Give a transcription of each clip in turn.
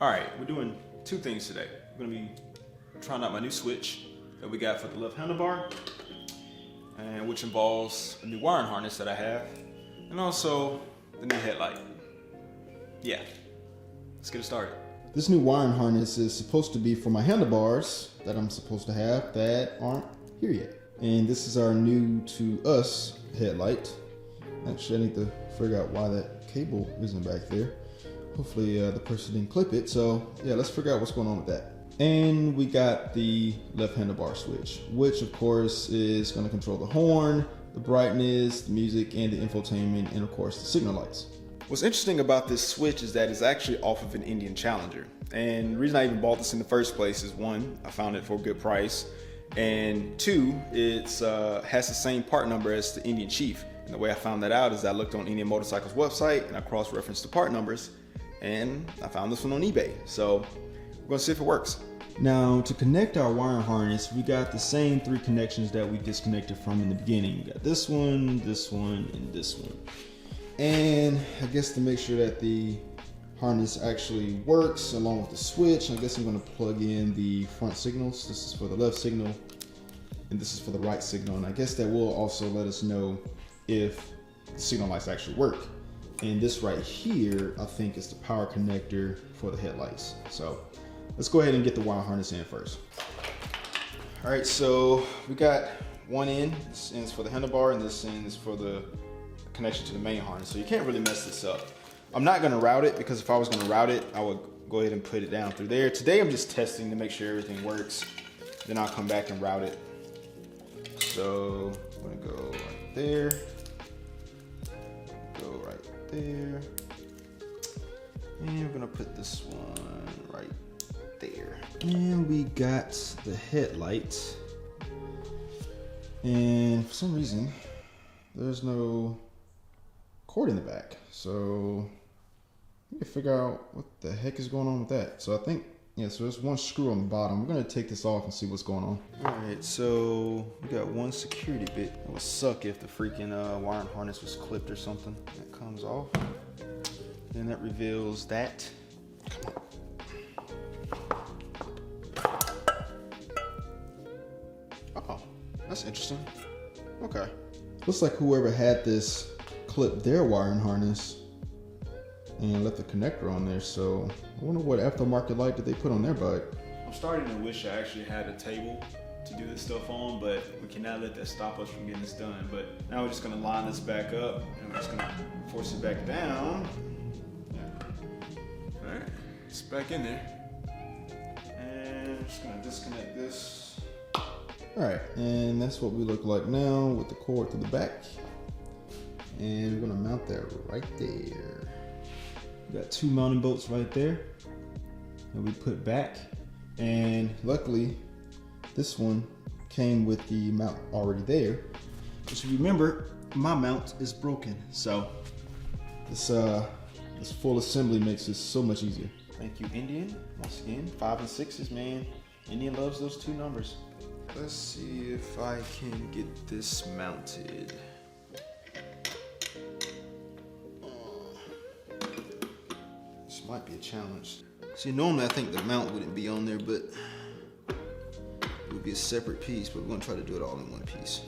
All right, we're doing two things today. We're gonna be trying out my new switch that we got for the left handlebar, and which involves a new wiring harness that I have, and also the new headlight. Yeah, let's get it started. This new wiring harness is supposed to be for my handlebars that I'm supposed to have that aren't here yet. And this is our new to us headlight. Actually, I need to figure out why that cable isn't back there. Hopefully the person didn't clip it. So yeah, let's figure out what's going on with that. And we got the left handlebar switch, which of course is going to control the horn, the brightness, the music, and the infotainment, and of course the signal lights. What's interesting about this switch is that it's actually off of an Indian Challenger. And the reason I even bought this in the first place is one, I found it for a good price. And two, it's has the same part number as the Indian Chief. And the way I found that out is I looked on Indian Motorcycle's website and I cross-referenced the part numbers, and I found this one on eBay. So we're gonna see if it works. Now, to connect our wiring harness, we got the same three connections that we disconnected from in the beginning. We got this one, and this one. And I guess to make sure that the harness actually works along with the switch, I guess I'm gonna plug in the front signals. This is for the left signal, and this is for the right signal. And I guess that will also let us know if the signal lights actually work. And this right here, I think is the power connector for the headlights. So let's go ahead and get the wire harness in first. All right, so we got one end. This end's for the handlebar, and this end is for the connection to the main harness. So you can't really mess this up. I'm not gonna route it, because if I was gonna route it, I would go ahead and put it down through there. Today I'm just testing to make sure everything works. Then I'll come back and route it. So I'm gonna go right there. Go right there. And we're gonna put this one right there. And we got the headlight. And for some reason, there's no cord in the back. So we can figure out what the heck is going on with that. So I think, yeah, so there's one screw on the bottom. We're gonna take this off and see what's going on. All right, so we got one security bit. It would suck if the freaking wiring harness was clipped or something. That comes off. Then that reveals that. Oh, that's interesting. Okay. Looks like whoever had this clipped their wiring harness and left the connector on there. So I wonder what aftermarket light did they put on their bike. I'm starting to wish I actually had a table to do this stuff on, but we cannot let that stop us from getting this done. But now we're just gonna line this back up, and we're just gonna force it back down. All right, it's back in there. And I'm just gonna disconnect this. All right, and that's what we look like now with the cord to the back. And we're gonna mount that right there. We got two mounting bolts right there that we put back. And luckily, this one came with the mount already there. Just remember, my mount is broken. So this full assembly makes this so much easier. Thank you, Indian. Once again, 5 and 6s, man. Indian loves those two numbers. Let's see if I can get this mounted. This might be a challenge. See, normally I think the mount wouldn't be on there, but it would be a separate piece, but we're gonna try to do it all in one piece.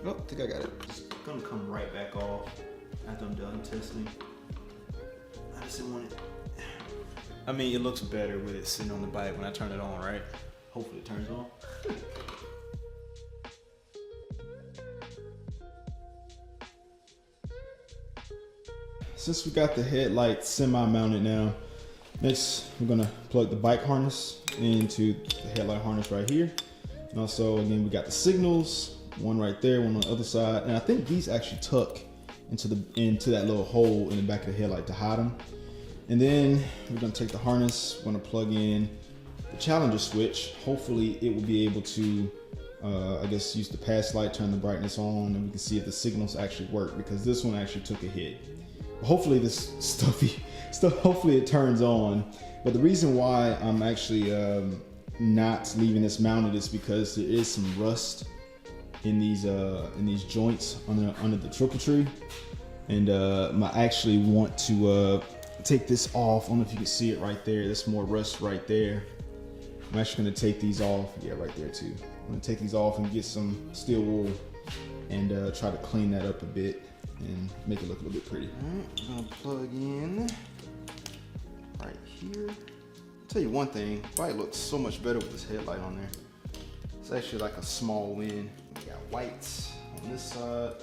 Oh, I think I got it. It's gonna come right back off after I'm done testing. I just didn't want it. I mean, it looks better with it sitting on the bike when I turn it on, right? Hopefully it turns on. Since we got the headlight semi-mounted now, next we're gonna plug the bike harness into the headlight harness right here. And also, again, we got the signals, one right there, one on the other side. And I think these actually tuck into that little hole in the back of the headlight to hide them. And then we're gonna take the harness, we're gonna plug in the Challenger switch. Hopefully it will be able to, I guess, use the pass light, turn the brightness on, and we can see if the signals actually work, because this one actually took a hit. Hopefully this hopefully it turns on. But the reason why I'm actually not leaving this mounted is because there is some rust in these joints under the triple tree, and I actually want to take this off. I don't know if you can see it right there. There's more rust right there. I'm actually gonna take these off. Yeah, right there too. I'm gonna take these off and get some steel wool and try to clean that up a bit and make it look a little bit pretty. All right, I'm gonna plug in right here. I'll tell you one thing, the bike looks so much better with this headlight on there. It's actually like a small win. We got whites on this side.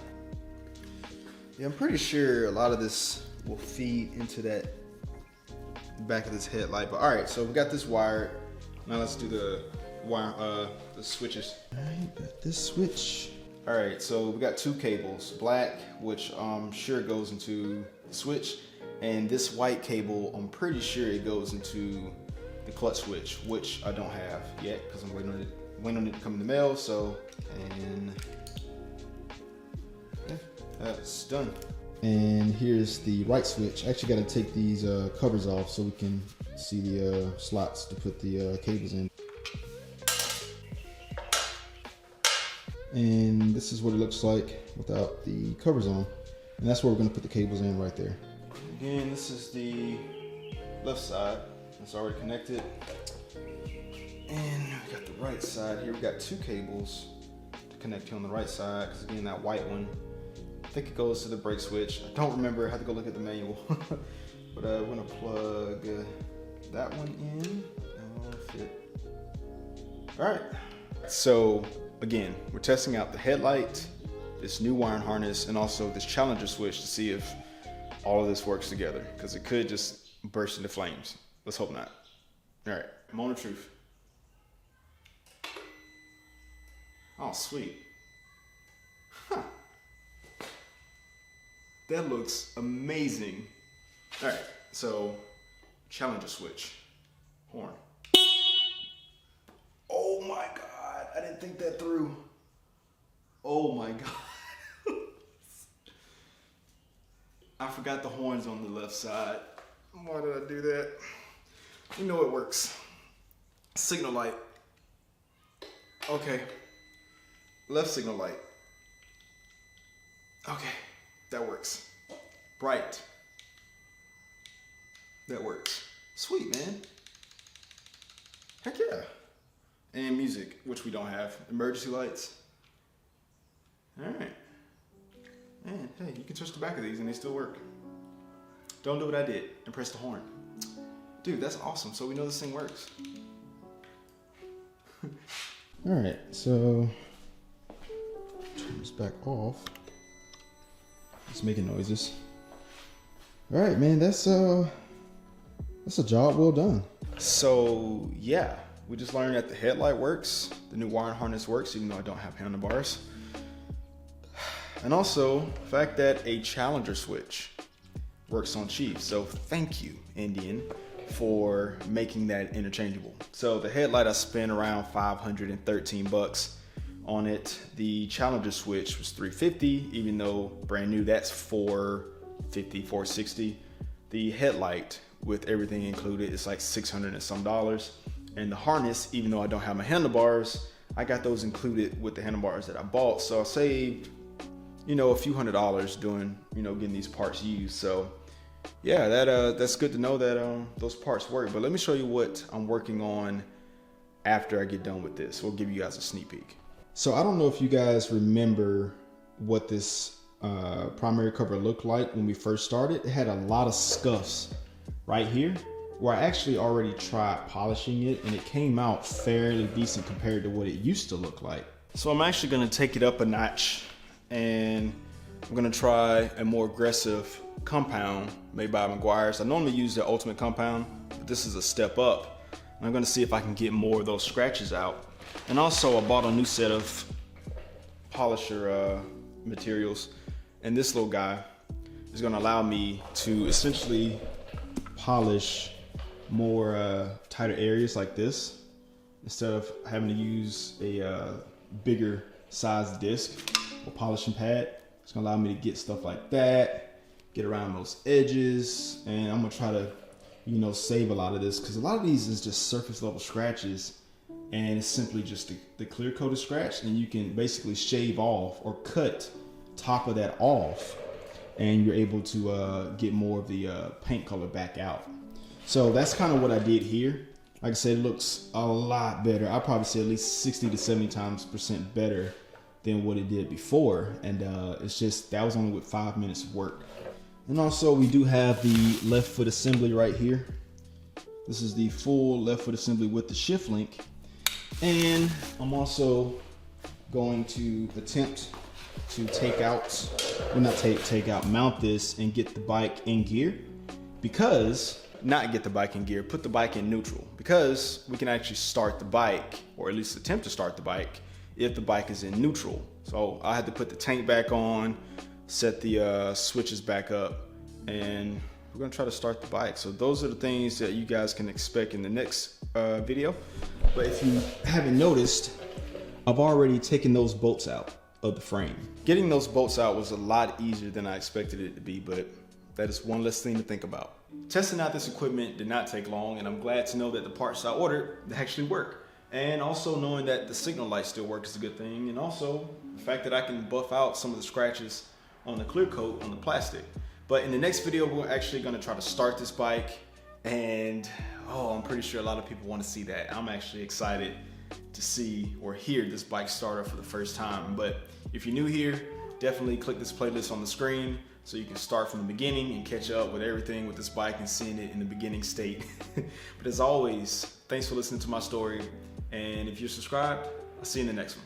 Yeah, I'm pretty sure a lot of this will feed into that back of this headlight. But all right, so we got this wired. Now let's do the wire, the switches. All right, got this switch. All right, so we got two cables, black, which I'm sure goes into the switch, and this white cable, I'm pretty sure it goes into the clutch switch, which I don't have yet because I'm waiting on it to come in the mail. So, and yeah, that's done. And here's the right switch. I actually got to take these covers off so we can see the slots to put the cables in. And this is what it looks like without the covers on. And that's where we're going to put the cables in right there. Again, this is the left side. It's already connected. And we got the right side here. We got two cables to connect here on the right side. Because again, that white one, I think it goes to the brake switch. I don't remember. I have to go look at the manual. But we're going to plug that one in. That'll fit. All right. So again, we're testing out the headlight, this new wiring harness, and also this Challenger switch to see if all of this works together, because it could just burst into flames. Let's hope not. All right, moment of truth. Oh, sweet. Huh. That looks amazing. All right, so Challenger switch, horn. Oh my God, I didn't think that through. Oh my God. I forgot the horns on the left side. Why did I do that? You know it works. Signal light. Okay. Left signal light. Okay, that works. Bright. That works. Sweet, man. Heck yeah. And music, which we don't have. Emergency lights. All right. Man, hey, you can touch the back of these and they still work. Don't do what I did and press the horn. Dude, that's awesome. So we know this thing works. All right, so turn this back off. It's making noises. All right, man, that's a job well done. So yeah, we just learned that the headlight works, the new wiring harness works, even though I don't have handlebars. And also, the fact that a Challenger switch works on Chief. So thank you, Indian, for making that interchangeable. So the headlight, I spent around $513 on it. The Challenger switch was $350, even though brand new, that's $450, $460. The headlight with everything included is like $600 and some dollars. And the harness, even though I don't have my handlebars, I got those included with the handlebars that I bought. So I saved, a few $100 doing, getting these parts used. So yeah, that's good to know that those parts work. But let me show you what I'm working on after I get done with this. We'll give you guys a sneak peek. So I don't know if you guys remember what this primary cover looked like when we first started. It had a lot of scuffs right here, where I actually already tried polishing it and it came out fairly decent compared to what it used to look like. So I'm actually gonna take it up a notch and I'm gonna try a more aggressive compound made by Meguiar's. I normally use the Ultimate compound, but this is a step up. And I'm gonna see if I can get more of those scratches out. And also I bought a new set of polisher materials, and this little guy is gonna allow me to essentially polish more tighter areas like this instead of having to use a bigger size disc or polishing pad. It's gonna allow me to get stuff like that, get around those edges, and I'm gonna try to save a lot of this, because a lot of these is just surface level scratches and it's simply just the clear coated scratch, and you can basically shave off or cut top of that off and you're able to get more of the paint color back out. So that's kind of what I did here. Like I said, it looks a lot better. I'd probably say at least 60 to 70% better than what it did before. And it's just, that was only with 5 minutes of work. And also we do have the left foot assembly right here. This is the full left foot assembly with the shift link. And I'm also going to attempt to take out, well not take out, mount this and get the bike in gear. Because, not get the bike in gear, put the bike in neutral. Because we can actually start the bike, or at least attempt to start the bike, if the bike is in neutral. So I had to put the tank back on, set the switches back up, and we're gonna try to start the bike. So those are the things that you guys can expect in the next video. But if you haven't noticed, I've already taken those bolts out of the frame. Getting those bolts out was a lot easier than I expected it to be, but that is one less thing to think about. Testing out this equipment did not take long, and I'm glad to know that the parts I ordered actually work. And also knowing that the signal light still works is a good thing, and also the fact that I can buff out some of the scratches on the clear coat on the plastic. But in the next video, we're actually gonna try to start this bike, and I'm pretty sure a lot of people want to see that. I'm actually excited to see or hear this bike starter for the first time. But if you're new here, definitely click this playlist on the screen so you can start from the beginning and catch up with everything with this bike and seeing it in the beginning state. But as always, thanks for listening to my story. And if you're subscribed, I'll see you in the next one.